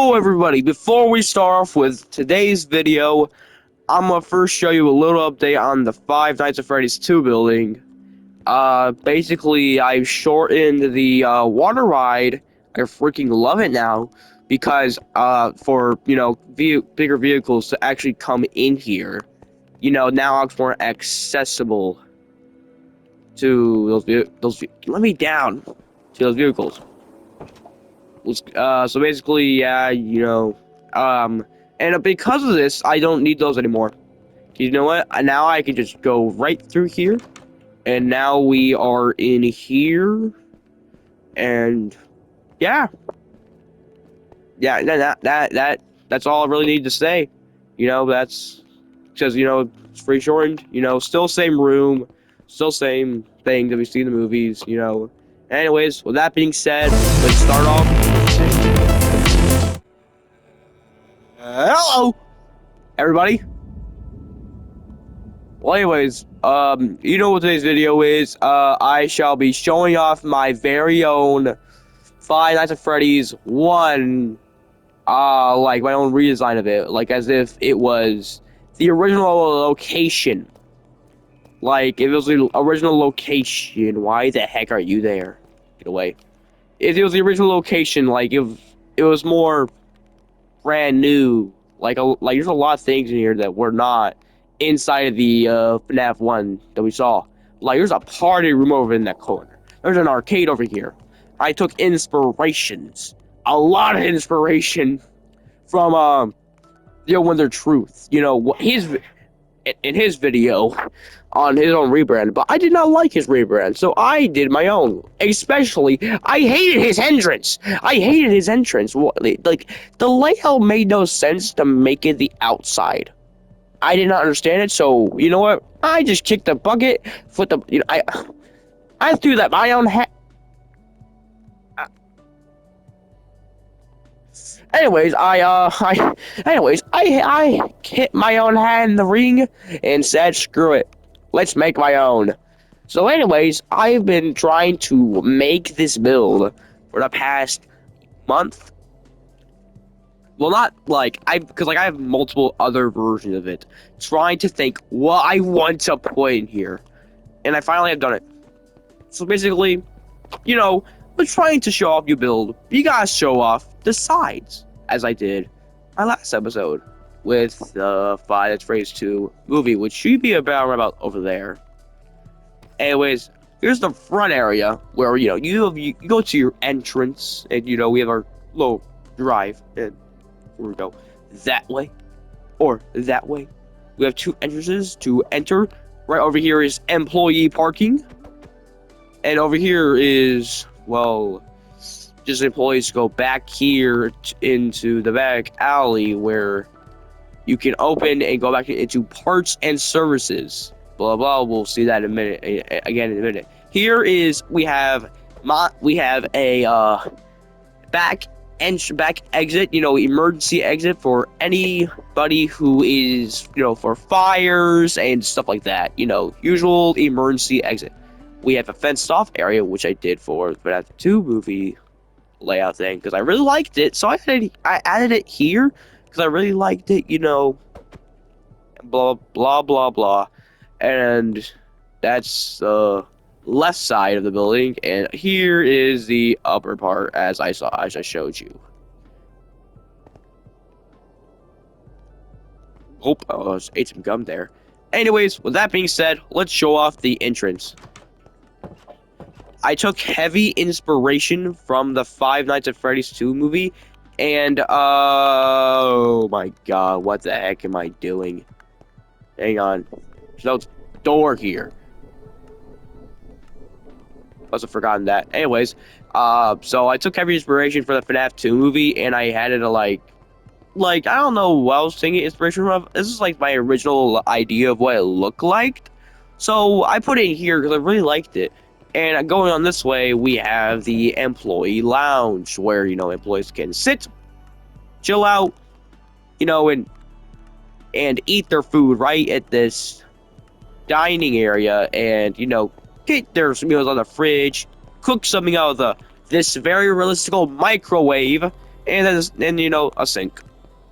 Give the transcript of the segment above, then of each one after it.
Hello everybody, before we start off with today's video, I'm gonna first show you a little update on the Five Nights at Freddy's 2 building. Basically, I've shortened the water ride. I freaking love it now, because for, bigger vehicles to actually come in here, now it's more accessible to let me down, to those vehicles. So basically, yeah, and because of this, I don't need those anymore. You know what? Now I can just go right through here, and now we are in here, and yeah, that's all I really need to say. That's because it's pretty shortened. Still same room, still same thing that we see in the movies. Anyways, with that being said, let's start off. Hello, everybody. Well, anyways, you know what today's video is. I shall be showing off my very own Five Nights at Freddy's 1, like my own redesign of it, like as if it was the original location. Like, if it was the original location, why the heck are you there? Get away. If it was the original location, like, if it was more brand new, like there's a lot of things in here that were not inside of the fnaf1 that we saw. Like, there's a party room over in that corner. There's an arcade over here. I took inspirations, a lot of inspiration from Wonder Truth. In his video on his own rebrand, but I did not like his rebrand, so I did my own. Especially, I hated his entrance. Like, the layout made no sense to make it the outside. I did not understand it, so you know what? I just kicked the bucket with the I threw that my own hat. Anyways, I hit my own hat in the ring and said, screw it, let's make my own. So anyways, I've been trying to make this build for the past month. Well, not like because I have multiple other versions of it, trying to think what I want to put in here, and I finally have done it. So basically, we're trying to show off your build. You guys show off the sides, as I did my last episode with the Five Nights at Freddy's 2 movie, which should be about over there. Anyways, here's the front area where you go to your entrance, and we have our little drive, and here we go that way or that way. We have two entrances to enter. Right over here is employee parking, and over here is, well, just employees go back here into the back alley where you can open and go back into parts and services. Blah blah. We'll see that in a minute. Again in a minute. Here is we have a back exit. Emergency exit for anybody who is for fires and stuff like that. Usual emergency exit. We have a fenced off area, which I did for the FNAF 2 movie layout thing because I really liked it. So I added it here because I really liked it. Blah blah blah blah, and that's the left side of the building, and here is the upper part as I showed you. Hope I ate some gum there. Anyways, with that being said, let's show off the entrance. I took heavy inspiration from the Five Nights at Freddy's 2 movie, and oh my god, what the heck am I doing? Hang on, there's no door here. Must have forgotten that. Anyways, so I took heavy inspiration for the FNAF 2 movie, and I had it like I don't know what I was taking inspiration from. This is like my original idea of what it looked like, so I put it in here because I really liked it. And going on this way, we have the employee lounge where, employees can sit, chill out, and eat their food right at this dining area, and, get their meals on the fridge, cook something out of this very realistic microwave, and then you know, a sink.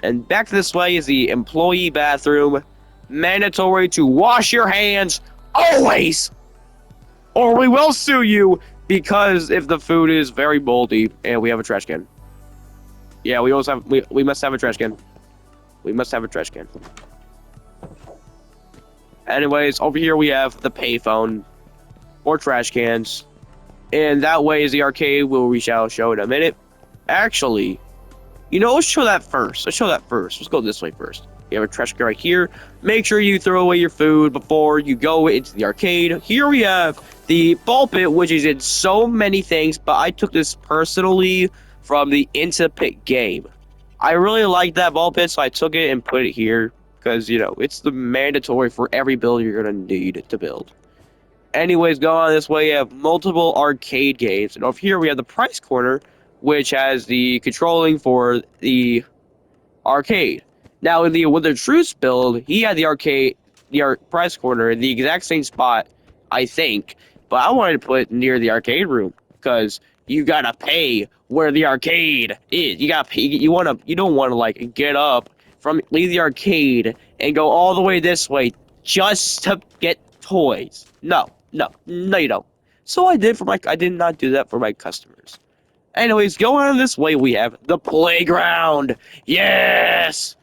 And back this way is the employee bathroom. Mandatory to wash your hands always, or we will sue you because if the food is very moldy and we have a trash can. Yeah, we also have we must have a trash can. We must have a trash can. Anyways, over here we have the payphone or trash cans. And that way is the arcade, we shall show in a minute. Actually, you know, let's show that first. Let's go this way first. You have a trash can right here. Make sure you throw away your food before you go into the arcade. Here we have the ball pit, which is in so many things, but I took this personally from the Into Pit game. I really like that ball pit, so I took it and put it here because, you know, it's the mandatory for every build you're going to need to build. Anyways, going on this way, you have multiple arcade games. And over here, we have the price corner, which has the controlling for the arcade. Now, with the Truce build, he had the price corner in the exact same spot, I think. But I wanted to put it near the arcade room because you gotta pay where the arcade is. You gotta pay. You don't want to like get up leave the arcade and go all the way this way just to get toys. No, you don't. So I did not do that for my customers. Anyways, going on this way, we have the playground. Yes!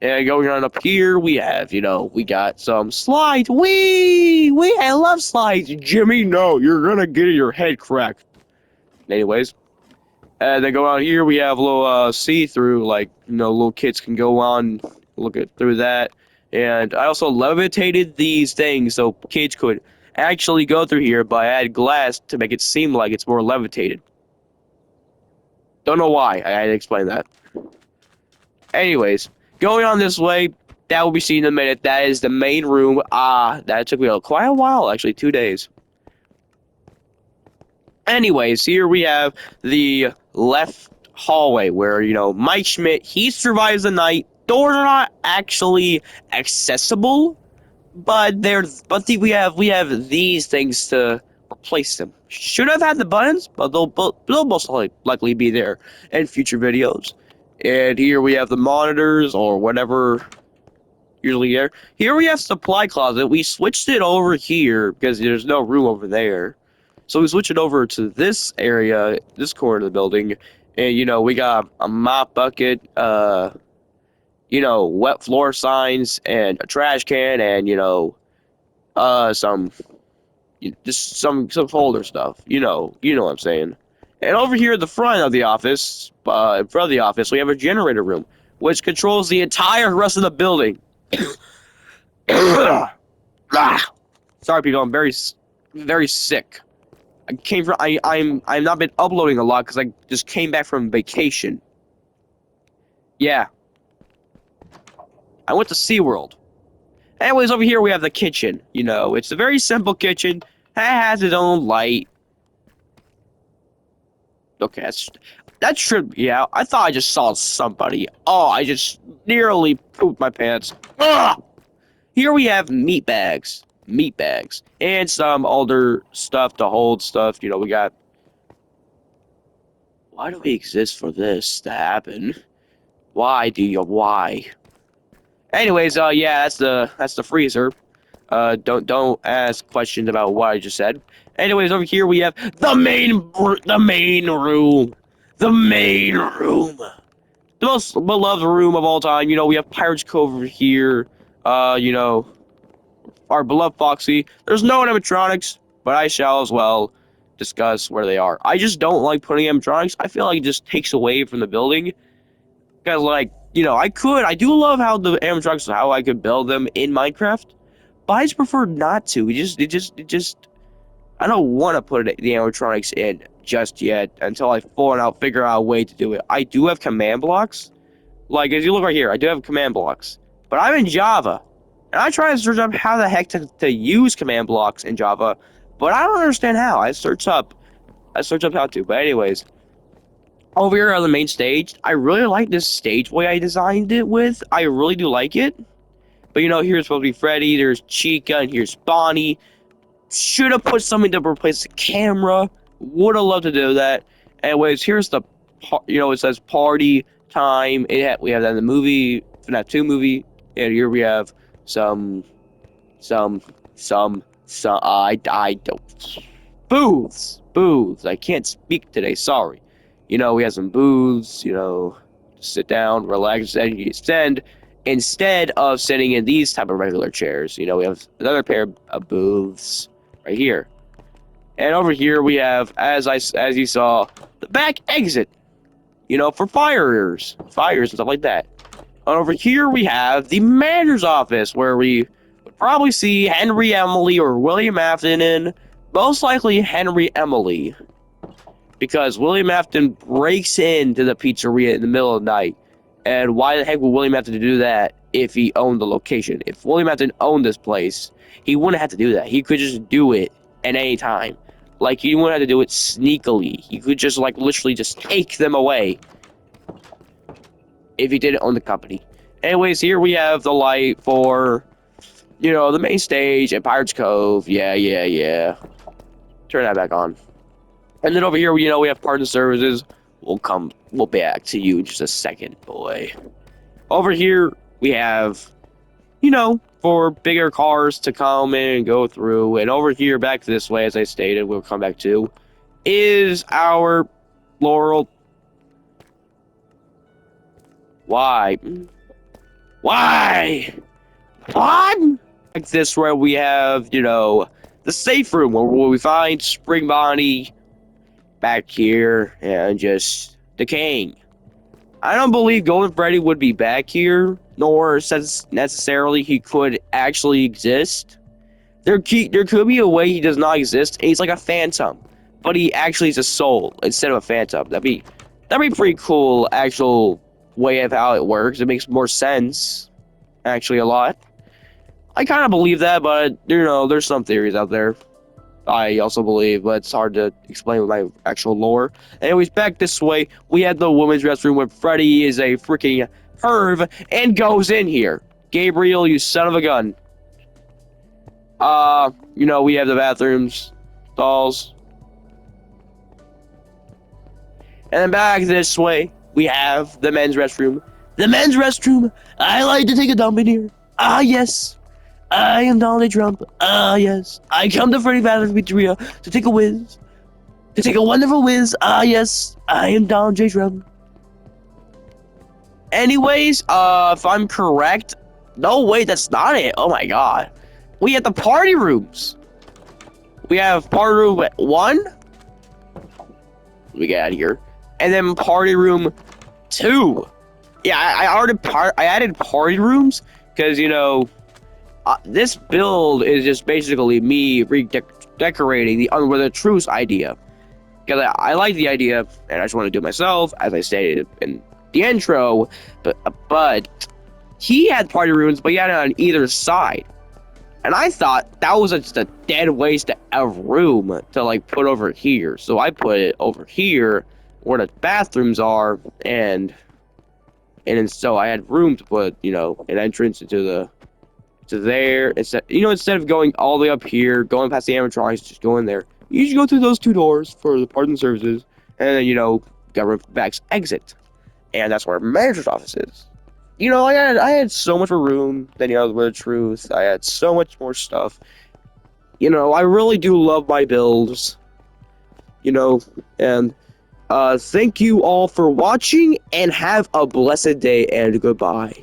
And going on up here, we have, you know, we got some slides. I love slides. Jimmy, no, you're gonna get your head cracked. Anyways, and then go out here, we have a little see-through, like, you know, little kids can go on, through that. And I also levitated these things so kids could actually go through here, but I added glass to make it seem like it's more levitated. Don't know why. I had to explain that. Anyways, going on this way, that will be seen in a minute. That is the main room. That took me quite a while, actually, 2 days. Anyways, here we have the left hallway where, you know, Mike Schmidt, he survives the night. Doors are not actually accessible, but we have these things to replace them. Should have had the buttons, but they'll most likely be there in future videos. And here we have the monitors or whatever usually there. Here we have supply closet. We switched it over here because there's no room over there. So we switch it over to this area, this corner of the building, and you know, we got a mop bucket, you know, wet floor signs and a trash can and, you know, some folder stuff. You know what I'm saying. And over here at the front of the office, we have a generator room, which controls the entire rest of the building. Sorry, people, I'm very, very sick. I've not been uploading a lot because I just came back from vacation. Yeah. I went to SeaWorld. Anyways, over here we have the kitchen. You know, it's a very simple kitchen. It has its own light. Okay, that should be out. I thought I just saw somebody. Oh, I just nearly pooped my pants. Ugh! Here we have meat bags, and some older stuff to hold stuff. You know, we got. Why do we exist for this to happen? Why? Anyways, yeah, that's the freezer. Don't ask questions about what I just said. Anyways, over here we have the main room. The main room. The most beloved room of all time. You know, we have Pirates Cove over here. You know, our beloved Foxy. There's no animatronics, but I shall as well discuss where they are. I just don't like putting animatronics. I feel like it just takes away from the building. Because, like, you know, I do love how the animatronics, how I could build them in Minecraft, but I just prefer not to. It just, I don't want to put the animatronics in just yet until I figure out a way to do it. I do have command blocks. Like, as you look right here, I do have command blocks. But I'm in Java. And I try to search up how the heck to use command blocks in Java, but I don't understand how. I search up how to. But anyways, over here on the main stage, I really like this stage way I designed it with. I really do like it. But you know, here's supposed to be Freddy, there's Chica, and here's Bonnie. Should have put something to replace the camera. Would have loved to do that. Anyways, here's the it says party time. We have that in the movie, fnaf 2 movie, and here we have some, some, I don't. Booths. I can't speak today. Sorry. We have some booths. Sit down, relax, and you extend. Instead of sitting in these type of regular chairs, we have another pair of booths right here. And over here we have, as you saw, the back exit. For fires and stuff like that. And over here we have the manager's office, where we would probably see Henry Emily or William Afton in. Most likely Henry Emily, because William Afton breaks into the pizzeria in the middle of the night. And why the heck would William Afton do that if he owned the location? If William Afton owned this place, he wouldn't have to do that. He could just do it at any time. Like, he wouldn't have to do it sneakily. He could just, literally just take them away if he didn't own the company. Anyways, here we have the light for, the main stage at Pirates Cove. Yeah. Turn that back on. And then over here, we have partner services. We'll back to you in just a second, boy. Over here, we have, for bigger cars to come in and go through. And over here, back this way, as I stated, we'll come back to, is our Laurel. Why? Like this, where we have, the safe room, where we find Spring Bonnie back here and just decaying. I don't believe Golden Freddy would be back here, nor since necessarily he could actually exist. There could be a way he does not exist, and he's like a phantom, but he actually is a soul instead of a phantom. That'd be pretty cool, actual way of how it works. It makes more sense, actually, a lot. I kind of believe that, but there's some theories out there I also believe, but it's hard to explain with my actual lore. Anyways, back this way, we had the women's restroom where Freddy is a freaking perv and goes in here. Gabriel, you son of a gun. We have the bathrooms, stalls. And then back this way, we have the men's restroom. The men's restroom! I like to take a dump in here. Ah, yes. I am Donald Trump. Ah, yes. I come to Freddy Fazbear's Pizzeria to take a whiz. To take a wonderful whiz. Ah, yes. I am Donald J. Trump. Anyways, if I'm correct... No, wait, that's not it. Oh, my God. We have the party rooms. We have party room 1. We get out of here. And then party room 2. Yeah, I added party rooms because, this build is just basically me redecorating the Under the Truce idea. Because I like the idea, and I just want to do it myself, as I stated in the intro. But he had party rooms, but he had it on either side. And I thought that was just a dead waste of room to, put over here. So I put it over here where the bathrooms are, and so I had room to put, an entrance to there. Instead of going all the way up here, going past the animatronics, just go in there. You just go through those 2 doors for the parts and services, and then, government back's exit. And that's where manager's office is. I had so much more room than the truth. I had so much more stuff. I really do love my builds. And thank you all for watching, and have a blessed day, and goodbye.